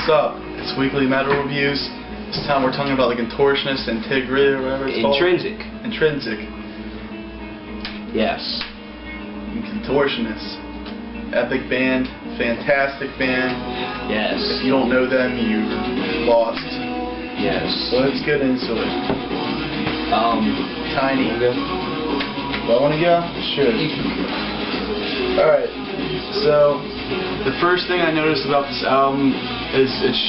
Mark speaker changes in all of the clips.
Speaker 1: What's up? It's Weekly Metal Reviews. This time we're talking about the Contortionist and Tigray or whatever it's called. Intrinsic.
Speaker 2: Yes.
Speaker 1: Contortionist. Epic band. Fantastic band.
Speaker 2: Yes.
Speaker 1: If you don't know them, you're lost.
Speaker 2: Yes.
Speaker 1: So let's get into it. Tiny. Do I want to go? Sure. Alright. So, the first thing I noticed about this album is it's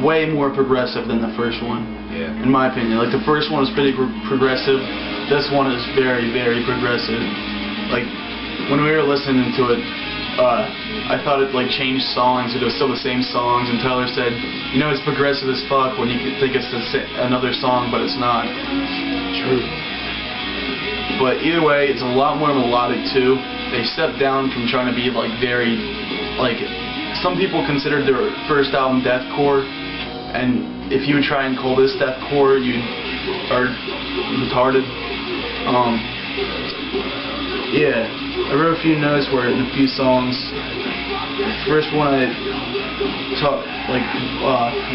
Speaker 1: way more progressive than the first one.
Speaker 2: Yeah.
Speaker 1: In my opinion. Like, the first one was pretty progressive. This one is very, very progressive. Like, when we were listening to it, I thought it, like, changed songs. It was still the same songs, and Tyler said, you know, it's progressive as fuck when you think it's another song, but it's not.
Speaker 2: True.
Speaker 1: But either way, it's a lot more melodic, too. They stepped down from trying to be, like, very, like, some people considered their first album deathcore, and if you would try and call this deathcore, you are retarded. Yeah, I wrote a few notes where in a few songs. The first one I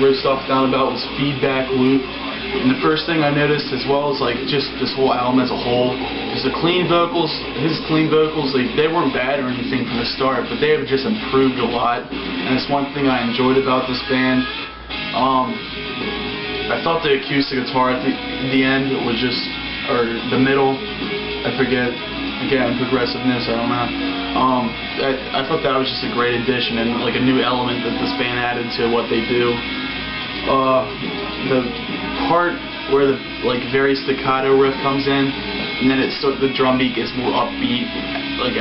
Speaker 1: wrote stuff down about was Feedback Loop. And the first thing I noticed, as well as like just this whole album as a whole, is the clean vocals. His clean vocals, like, they weren't bad or anything from the start, but they have just improved a lot. And it's one thing I enjoyed about this band. I thought the acoustic guitar at the end was just, or the middle, I forget. Again, progressiveness, I don't know. I thought that was just a great addition and like a new element that this band added to what they do. The part where the like very staccato riff comes in, and then the drum beat gets more upbeat, like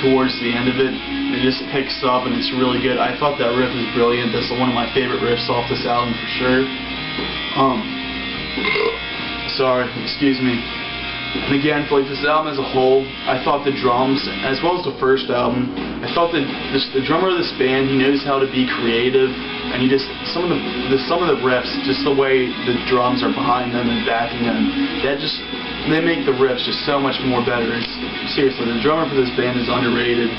Speaker 1: towards the end of it. It just picks up and it's really good. I thought that riff was brilliant. That's one of my favorite riffs off this album for sure. Sorry, excuse me. And again, for like this album as a whole, I thought the drums, as well as the first album, I thought that the drummer of this band, he knows how to be creative, and he just some of the riffs, just the way the drums are behind them and backing them, they make the riffs just so much more better. Seriously, the drummer for this band is underrated.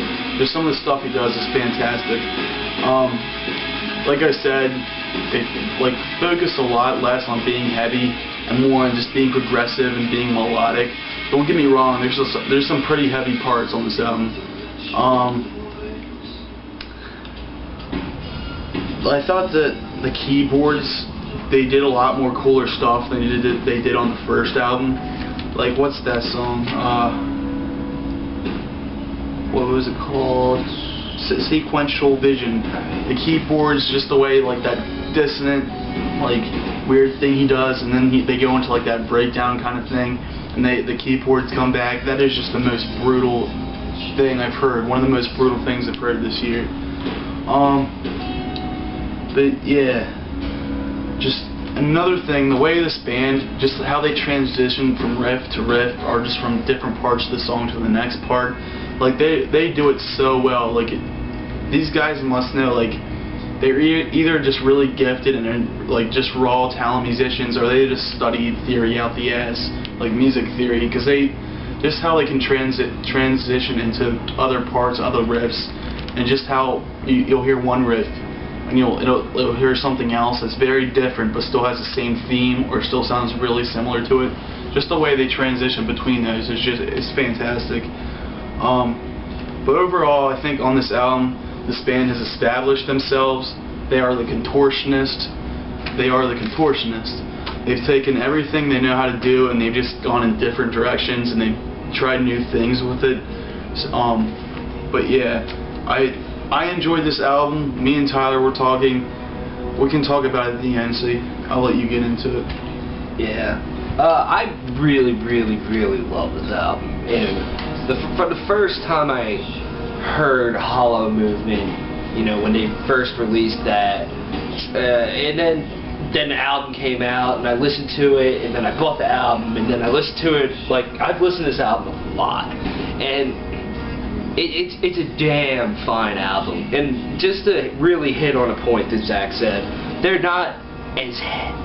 Speaker 1: Some of the stuff he does is fantastic. Like I said, they like focus a lot less on being heavy and more on just being progressive and being melodic. Don't get me wrong, there's some pretty heavy parts on this album. I thought that the keyboards, they did a lot more cooler stuff than they did on the first album. Like, what's that song? What was it called? Sequential Vision. The keyboards, just the way, like, that dissonant, like, weird thing he does, and then they go into like that breakdown kind of thing, and the keyboards come back. That is just the most brutal thing I've heard. One of the most brutal things I've heard this year. But yeah, just another thing, the way this band, just how they transition from riff to riff, or just from different parts of the song to the next part. Like they do it so well. Like these guys must know, like, they're either just really gifted and are like just raw talent musicians, or they just studied theory out the ass, like music theory, because just how they can transition into other parts, other riffs, and just how you'll hear one riff and it'll hear something else that's very different but still has the same theme or still sounds really similar to it. Just the way they transition between those it's fantastic. But overall, I think on this album, this band has established themselves. They are the Contortionist. They are the Contortionist. They've taken everything they know how to do, and they've just gone in different directions, and they've tried new things with it. But yeah, I enjoyed this album. Me and Tyler were talking. We can talk about it at the end, so I'll let you get into it.
Speaker 2: Yeah. I really, really, really love this album. And for the first time I heard Hollow Movement, you know, when they first released that, and then the album came out, and I listened to it, and then I bought the album, and then I listened to it. Like, I've listened to this album a lot, and it's a damn fine album. And just to really hit on a point that Zach said, they're not as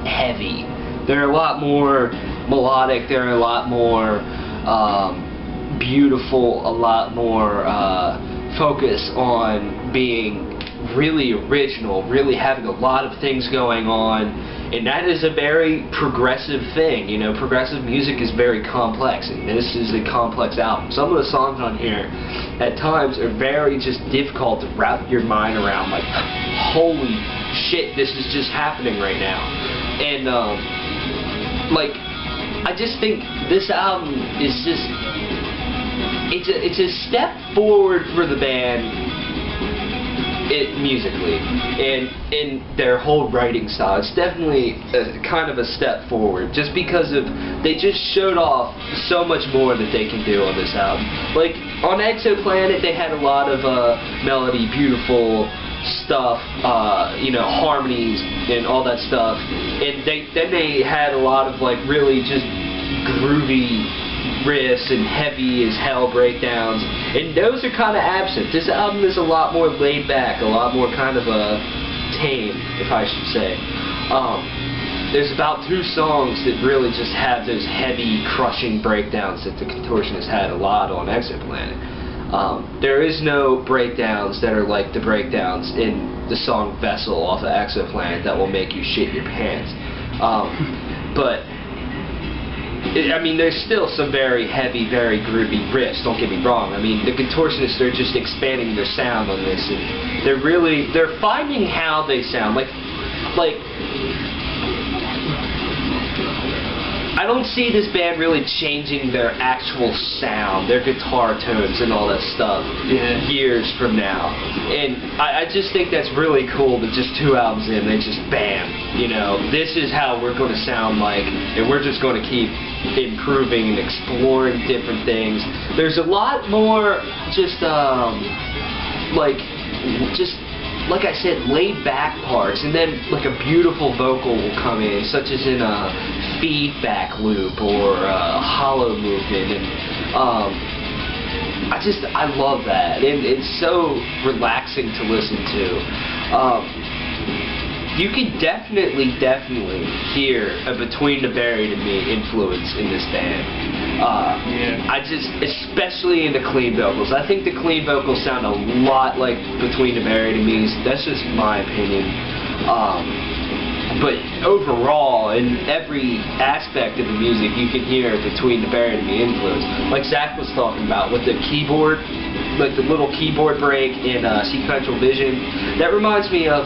Speaker 2: heavy. They're a lot more melodic. They're a lot more beautiful, a lot more focus on being really original, really having a lot of things going on, and that is a very progressive thing. You know, progressive music is very complex, and this is a complex album. Some of the songs on here at times are very just difficult to wrap your mind around, like, holy shit, this is just happening right now. And like, I just think this album is just, it's a step forward for the band musically, and in their whole writing style. It's definitely kind of a step forward, just because of, they just showed off so much more that they can do on this album. Like, on Exoplanet, they had a lot of melody, beautiful stuff, you know, harmonies and all that stuff, and then they had a lot of, like, really just groovy riffs and heavy as hell breakdowns, and those are kind of absent. This album is a lot more laid back, a lot more kind of tame, if I should say. There's about 2 songs that really just have those heavy, crushing breakdowns that the Contortionist had a lot on Exoplanet. There is no breakdowns that are like the breakdowns in the song Vessel off of Exoplanet that will make you shit your pants. But I mean, there's still some very heavy, very groovy riffs, don't get me wrong. I mean, the Contortionists are just expanding their sound on this, and they're finding how they sound. Like, I don't see this band really changing their actual sound, their guitar tones and all that stuff, years from now. And I just think that's really cool that just 2 albums in, they just bam, you know, this is how we're going to sound like, and we're just going to keep improving and exploring different things. There's a lot more just, like I said, laid back parts, and then like a beautiful vocal will come in, such as in a feedback loop or a hollow movement, and I love that, and it's so relaxing to listen to. You can definitely hear a Between the Buried and Me influence in this band. Especially in the clean vocals. I think the clean vocals sound a lot like Between the Buried and Me. That's just my opinion. But overall, in every aspect of the music, you can hear Between the Buried and Me influence. Like Zach was talking about with the keyboard, like the little keyboard break in Sequential Vision. That reminds me of,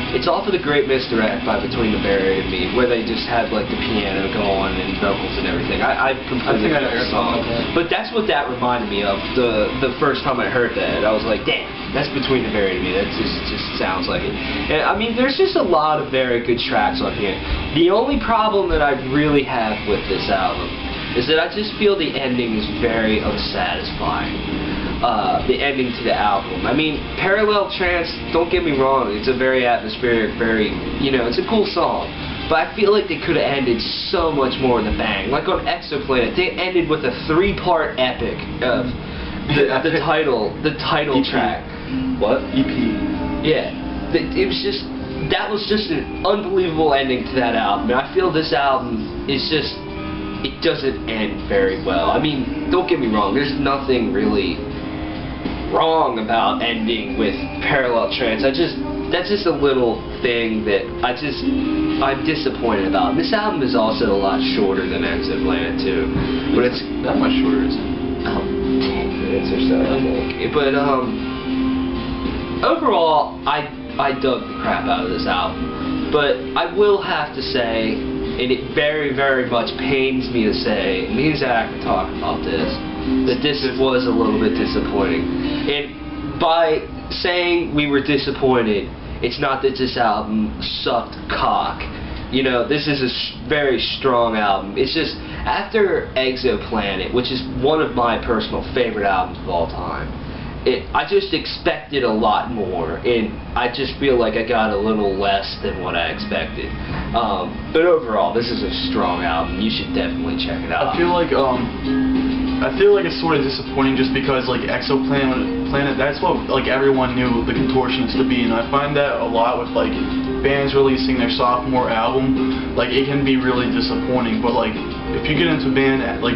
Speaker 2: it's off of The Great Misdirect by Between the Buried and Me, where they just had like the piano going and vocals and everything. I completely forgot the song, but that's what that reminded me of the first time I heard that. I was like, damn, that's Between the Buried and Me. That just sounds like it. And I mean, there's just a lot of very good tracks on here. The only problem that I really have with this album is that I just feel the ending is very unsatisfying. The ending to the album. I mean, Parallel Trance, don't get me wrong, it's a very atmospheric, very, you know, it's a cool song. But I feel like they could have ended so much more in the bang. Like on Exoplanet, they ended with a 3-part epic of the title track. What? EP. Yeah. It was just, that was just an unbelievable ending to that album. And I feel this album is just, it doesn't end very well. I mean, don't get me wrong, there's nothing really wrong about ending with Parallel Trance. That's just a little thing that I'm disappointed about. This album is also a lot shorter than Exoplanet too, but it's
Speaker 1: that much shorter, isn't it?
Speaker 2: 10 minutes or so, I think. But overall, I dug the crap out of this album. But I will have to say, and it very, very much pains me to say, me and Zach were talking about this, that this was a little bit disappointing. And by saying we were disappointed, it's not that this album sucked cock. You know, this is a very strong album. It's just, after Exoplanet, which is one of my personal favorite albums of all time, I just expected a lot more, and I just feel like I got a little less than what I expected. But overall, this is a strong album. You should definitely check it out.
Speaker 1: I feel like it's sort of disappointing just because like Exoplanet, that's what like everyone knew the Contortionist to be, and I find that a lot with like bands releasing their sophomore album. Like, it can be really disappointing, but like if you get into a band like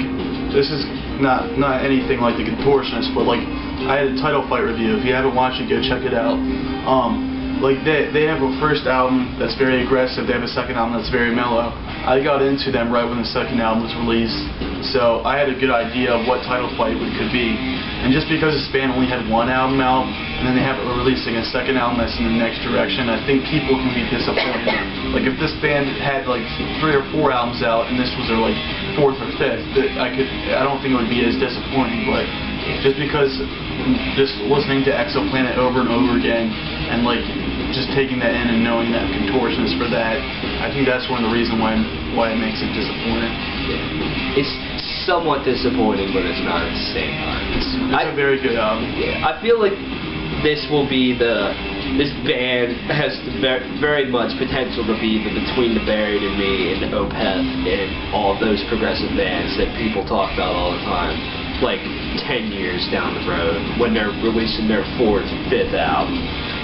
Speaker 1: this is not anything like the Contortionist, but like I had a Title Fight review. If you haven't watched it, go check it out. Like they have a first album that's very aggressive. They have a second album that's very mellow. I got into them right when the second album was released, so I had a good idea of what Title Fight could be. And just because this band only had one album out, and then they have releasing a second album that's in the next direction, I think people can be disappointed. Like if this band had like 3 or 4 albums out, and this was their like 4th or 5th, I don't think it would be as disappointing. But just because, just listening to Exoplanet over and over again, and like just taking that in and knowing that Contortionist for that, I think that's one of the reasons why it makes it disappointing.
Speaker 2: It's somewhat disappointing, but it's not at the same time.
Speaker 1: It's a very good album.
Speaker 2: Yeah, I feel like this band has very much potential to be between the Buried and Me and Opeth and all those progressive bands that people talk about all the time, like 10 years down the road when they're releasing their 4th, 5th album.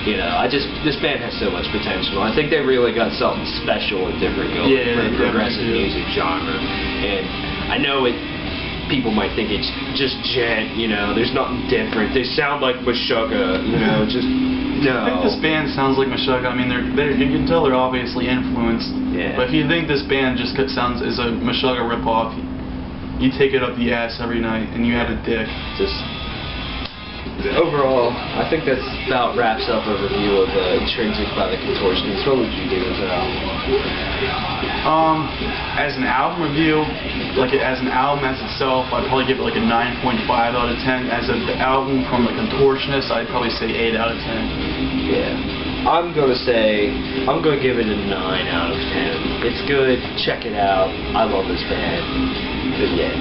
Speaker 2: You know, this band has so much potential. I think they really got something special and different going for the progressive music genre. And I know people might think it's just gent, you know, there's nothing different. They sound like Meshuggah, you know, just no.
Speaker 1: I think this band sounds like Meshuggah. I mean, you can tell they're obviously influenced.
Speaker 2: Yeah.
Speaker 1: But if you think this band just sounds is a Meshuggah ripoff, you take it up the ass every night and you have a dick.
Speaker 2: Just overall, I think that about wraps up a review of Intrinsic by the Contortionist. What would you give as an album?
Speaker 1: As an album review, as an album as itself, I'd probably give it like a 9.5 out of 10. As an album from the Contortionist, I'd probably say 8 out of 10.
Speaker 2: Yeah. I'm gonna give it a 9 out of 10. It's good, check it out. I love this band. But yeah.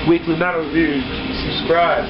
Speaker 2: Weekly Metal Reviews. Subscribe.